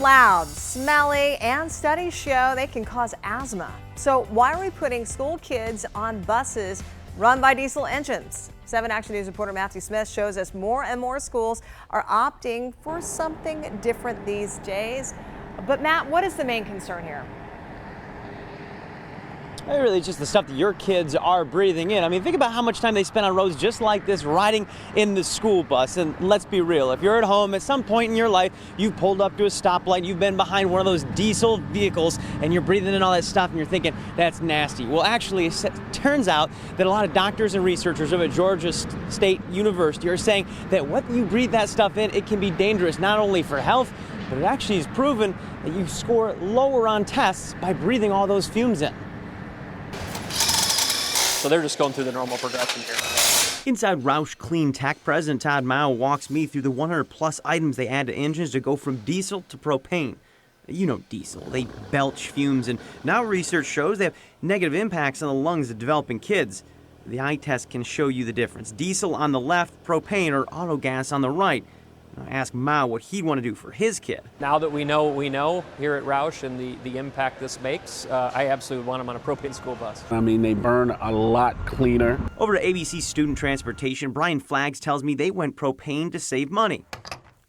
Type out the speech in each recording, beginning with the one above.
loud, smelly, and studies show they can cause asthma. So why are we putting school kids on buses run by diesel engines? 7 Action News reporter Matthew Smith shows us more and more schools are opting for something different these days. But Matt, what is the main concern here? Really just the stuff that your kids are breathing in. I mean, think about how much time they spend on roads just like this, riding in the school bus. And let's be real, if you're at home at some point in your life, you've pulled up to a stoplight, you've been behind one of those diesel vehicles, and you're breathing in all that stuff, and you're thinking, that's nasty. Well, actually, it turns out that a lot of doctors and researchers over at Georgia State University are saying that when you breathe that stuff in, it can be dangerous not only for health, but it actually is proven that you score lower on tests by breathing all those fumes in. So they're just going through the normal progression here. Inside Roush Clean Tech, President Todd Mao walks me through the 100-plus items they add to engines to go from diesel to propane. You know diesel, they belch fumes, and now research shows they have negative impacts on the lungs of developing kids. The eye test can show you the difference. Diesel on the left, propane or auto gas on the right. I asked Mao what he'd want to do for his kid. Now that we know what we know here at Roush and the impact this makes, I absolutely want him on a propane school bus. I mean, they burn a lot cleaner. Over to ABC Student Transportation, Brian Flaggs tells me they went propane to save money.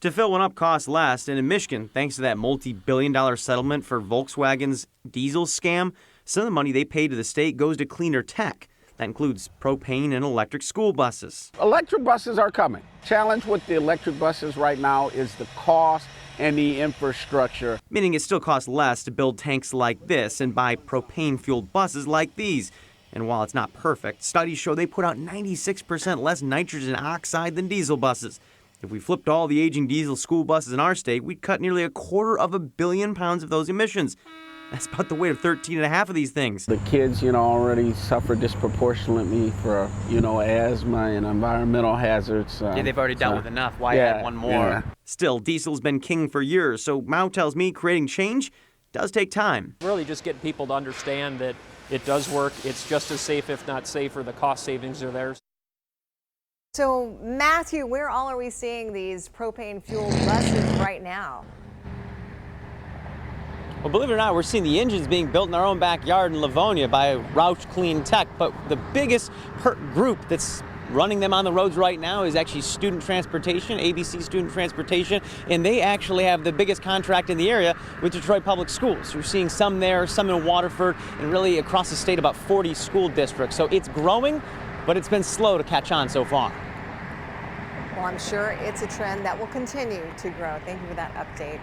To fill one up costs less, and in Michigan, thanks to that multi-billion-dollar settlement for Volkswagen's diesel scam, some of the money they pay to the state goes to cleaner tech. That includes propane and electric school buses. Electric buses are coming. Challenge with the electric buses right now is the cost and the infrastructure. Meaning it still costs less to build tanks like this and buy propane-fueled buses like these. And while it's not perfect, studies show they put out 96% less nitrogen oxide than diesel buses. If we flipped all the aging diesel school buses in our state, we'd cut nearly 250 million pounds of those emissions. That's about the weight of 13 and a half of these things. The kids, already suffer disproportionately for, asthma and environmental hazards. Yeah, they've already dealt with enough. Why add one more? Yeah. Still, diesel's been king for years, so Mao tells me creating change does take time. Really just getting people to understand that it does work. It's just as safe, if not safer. The cost savings are there. So, Matthew, where all are we seeing these propane-fueled buses right now? Well, believe it or not, we're seeing the engines being built in our own backyard in Livonia by Roush Clean Tech. But the biggest group that's running them on the roads right now is actually Student Transportation, ABC Student Transportation, and they actually have the biggest contract in the area with Detroit Public Schools. We're seeing some there, some in Waterford, and really across the state about 40 school districts. So it's growing, but it's been slow to catch on so far. Well, I'm sure it's a trend that will continue to grow. Thank you for that update.